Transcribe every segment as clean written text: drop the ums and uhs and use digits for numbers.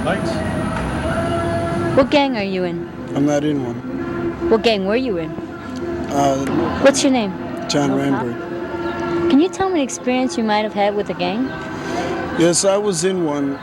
fights. What gang are you in? I'm not in one. What gang were you in? What's your name? John Ramberg. Can you tell me an experience you might have had with a gang? Yes, I was in one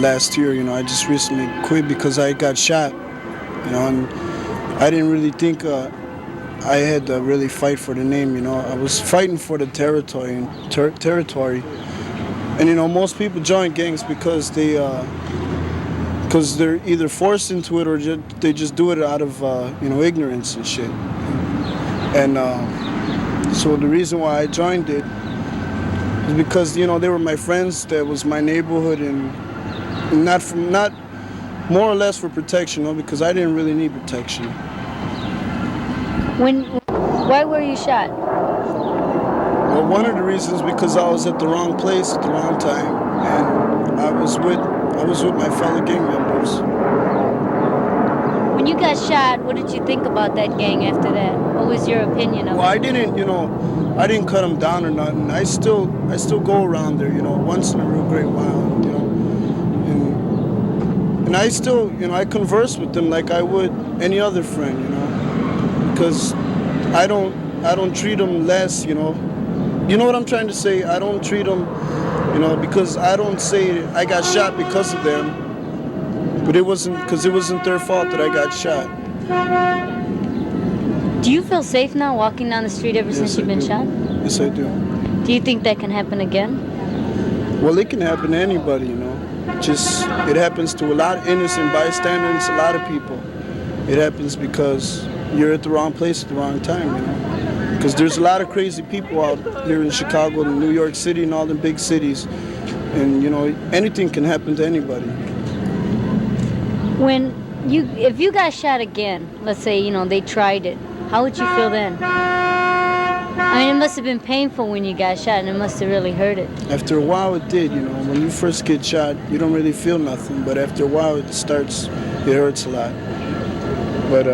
last year. I just recently quit because I got shot. And I didn't really think I had to really fight for the name. I was fighting for the territory. And most people join gangs because they're either forced into it or they just do it out of ignorance and shit. And so the reason why I joined it is because they were my friends. That was my neighborhood, and not more or less for protection, because I didn't really need protection. Why were you shot? Well, one of the reasons because I was at the wrong place at the wrong time, and I was with my fellow gang members. When you got shot, what did you think about that gang after that? What was your opinion of it? Well, I didn't cut them down or nothing. I still go around there, once in a real great while, and I still, I converse with them like I would any other friend, because I don't treat them less, You know what I'm trying to say? I don't treat them, because I don't say I got shot because of them, but it wasn't their fault that I got shot. Do you feel safe now walking down the street ever since you've been shot? Yes, I do. Do you think that can happen again? Well, it can happen to anybody, Just, it happens to a lot of innocent bystanders, a lot of people. It happens because you're at the wrong place at the wrong time, Because there's a lot of crazy people out here in Chicago and New York City and all the big cities. And, anything can happen to anybody. If you got shot again, let's say, they tried it, how would you feel then? I mean, it must have been painful when you got shot, and it must have really hurt it. After a while, it did, When you first get shot, you don't really feel nothing. But after a while, it hurts a lot. But,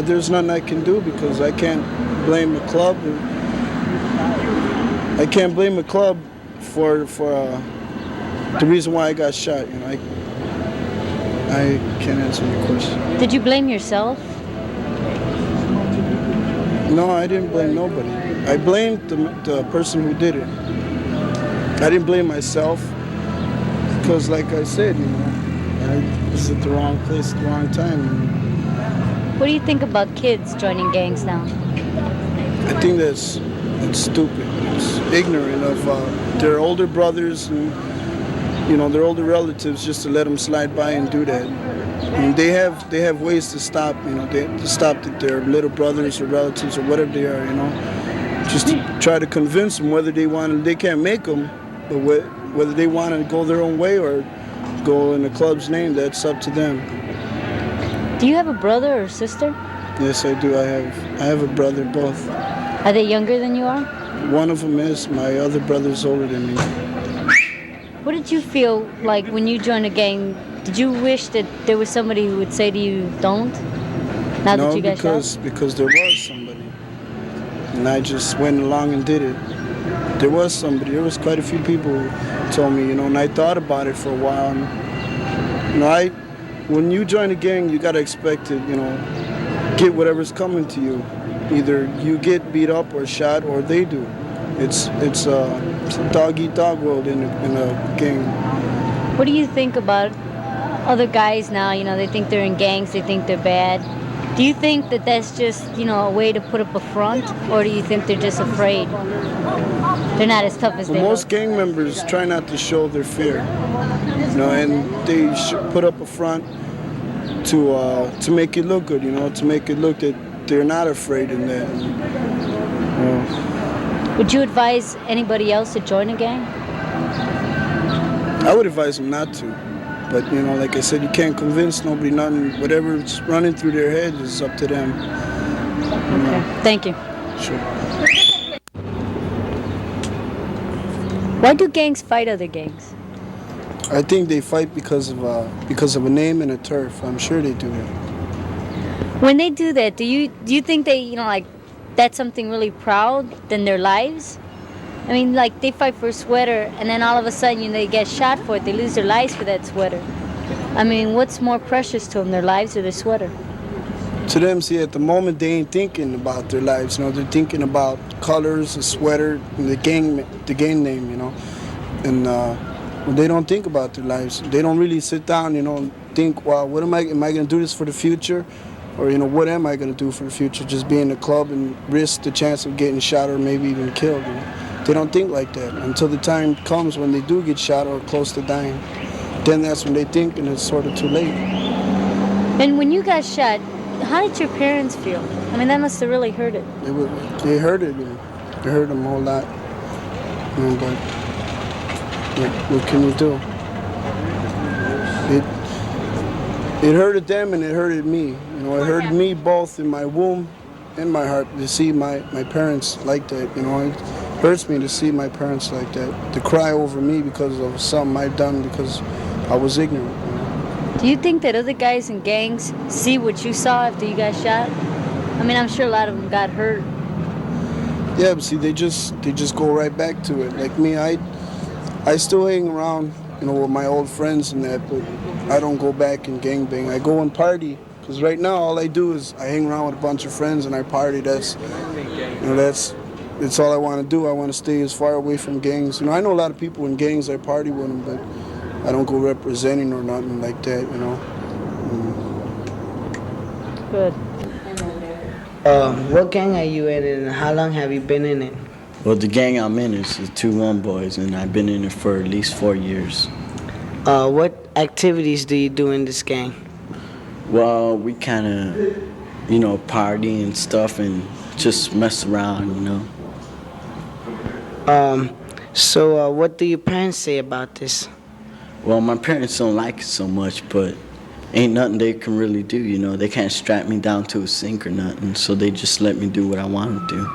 there's nothing I can do because I can't blame the club. I can't blame the club for the reason why I got shot. I can't answer your question. Did you blame yourself? No, I didn't blame nobody. I blamed the person who did it. I didn't blame myself because, like I said, I was at the wrong place at the wrong time. What do you think about kids joining gangs now? I think that's stupid. It's ignorant of their older brothers and their older relatives just to let them slide by and do that. I mean, they have ways to stop. To stop their little brothers or relatives or whatever they are. Just to try to convince them whether they want. They can't make them, but whether they want to go their own way or go in the club's name, that's up to them. Do you have a brother or sister? Yes, I do. I have a brother, both. Are they younger than you are? One of them is. My other brother's older than me. What did you feel like when you joined a gang? Did you wish that there was somebody who would say to you, don't? Now that you got shot? Because there was somebody. And I just went along and did it. There was somebody. There was quite a few people who told me, and I thought about it for a while. And, when you join a gang, you got to expect to, get whatever's coming to you. Either you get beat up or shot or they do. It's a dog-eat-dog world in a gang. What do you think about other guys now? They think they're in gangs, they think they're bad. Do you think that that's just, a way to put up a front? Or do you think they're just afraid? They're not as tough as they most look? Gang members try not to show their fear. And they put up a front to make it look good, to make it look that they're not afraid in that. Would you advise anybody else to join a gang? I would advise them not to. But, like I said, you can't convince nobody, nothing. Whatever's running through their head is up to them. Okay. Thank you. Sure. Why do gangs fight other gangs? I think they fight because of a name and a turf. I'm sure they do it. When they do that, do you think they, that's something really proud than their lives? I mean, like they fight for a sweater, and then all of a sudden, they get shot for it. They lose their lives for that sweater. I mean, what's more precious to them, their lives or their sweater? To them, see, at the moment they ain't thinking about their lives. They're thinking about colors, the sweater, and the gang name. And they don't think about their lives. They don't really sit down, and think, well, what am I going to do this for the future? Or, what am I going to do for the future? Just be in the club and risk the chance of getting shot or maybe even killed. They don't think like that until the time comes when they do get shot or close to dying. Then that's when they think, and it's sort of too late. And when you got shot, how did your parents feel? I mean, that must have really hurt it. They hurt it. It hurt them a whole lot. But what can you do? It hurted them and it hurted me. It hurted me both in my womb and my heart to see my parents like that. It hurts me to see my parents like that, to cry over me because of something I've done because I was ignorant. Do you think that other guys in gangs see what you saw after you got shot? I mean, I'm sure a lot of them got hurt. Yeah, but see, they just go right back to it. Like me, I still hang around, with my old friends and that, but I don't go back and gangbang. I go and party, because right now all I do is I hang around with a bunch of friends and I party. That's all I want to do. I want to stay as far away from gangs. I know a lot of people in gangs. I party with them, but I don't go representing or nothing like that. Good. What gang are you in, and how long have you been in it? Well, the gang I'm in is the 2-1 Boys, and I've been in it for at least 4 years. What activities do you do in this gang? Well, we kind of, party and stuff and just mess around, So what do your parents say about this? Well, my parents don't like it so much, but ain't nothing they can really do, They can't strap me down to a sink or nothing, so they just let me do what I want to do.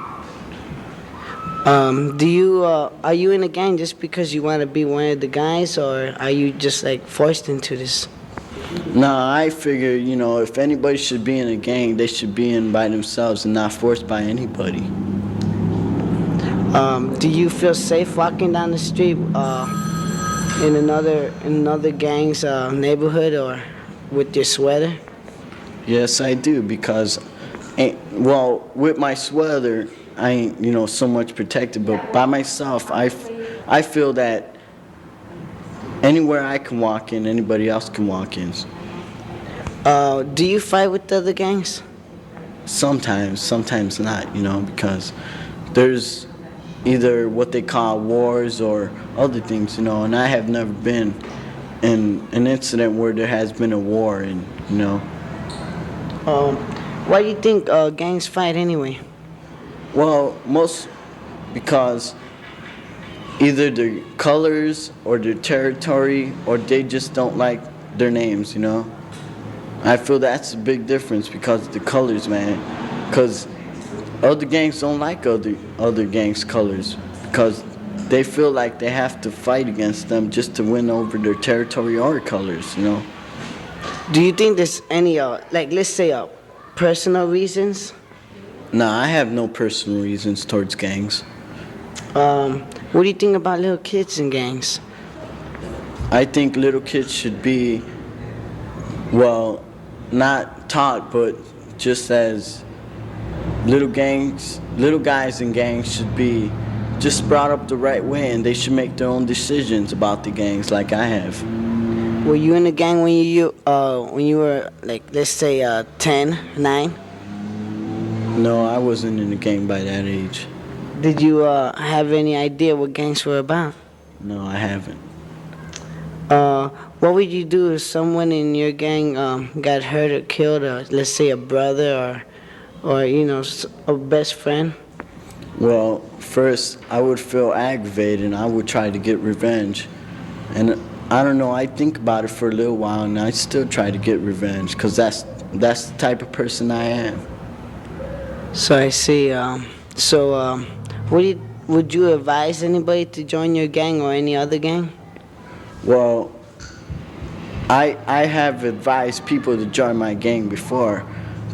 Are you in a gang just because you want to be one of the guys, or are you just forced into this? No, I figure, if anybody should be in a gang, they should be in by themselves and not forced by anybody. Do you feel safe walking down the street in another gang's neighborhood or with your sweater? Yes, I do, because, with my sweater, I ain't, so much protected, but by myself, I feel that anywhere I can walk in, anybody else can walk in. Do you fight with the other gangs? Sometimes not, because there's either what they call wars or other things, and I have never been in an incident where there has been a war, and, Why do you think gangs fight anyway? Well, because either their colors or their territory, or they just don't like their names, I feel that's a big difference because of the colors, man. Because other gangs don't like other gangs' colors because they feel like they have to fight against them just to win over their territory or colors, Do you think there's any, let's say, personal reasons? No, I have no personal reasons towards gangs. What do you think about little kids in gangs? I think little kids should be, not taught, but just as little guys in gangs should be just brought up the right way, and they should make their own decisions about the gangs like I have. Were you in a gang when you were, let's say, 10, 9? No, I wasn't in the gang by that age. Did you have any idea what gangs were about? No, I haven't. What would you do if someone in your gang got hurt or killed, or let's say a brother or a best friend? Well, first I would feel aggravated and I would try to get revenge. And I don't know, I think about it for a little while and I still try to get revenge because that's the type of person I am. So I see. Would you advise anybody to join your gang or any other gang? Well, I have advised people to join my gang before,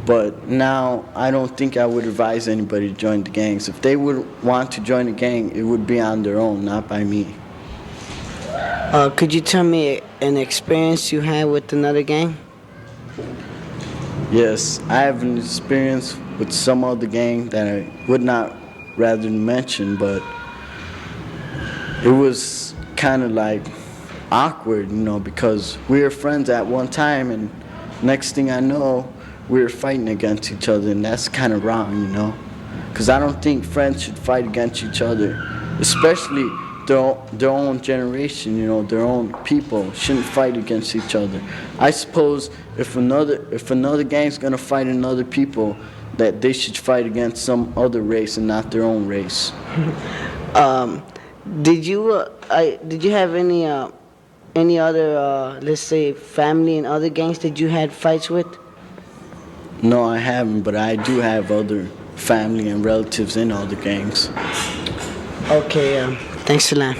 But now I don't think I would advise anybody to join the gangs. If they would want to join a gang, it would be on their own, not by me. Could you tell me an experience you had with another gang? Yes, I have an experience with some other gang that I would not rather mention, but it was kind of like awkward, because we were friends at one time, and next thing I know, we were fighting against each other, and that's kind of wrong, because I don't think friends should fight against each other, especially their own generation, their own people shouldn't fight against each other. I suppose if another gang's gonna fight another people, that they should fight against some other race and not their own race. Did you have any other let's say family and other gangs that you had fights with? No, I haven't, but I do have other family and relatives in all the gangs. Okay, thanks a lot.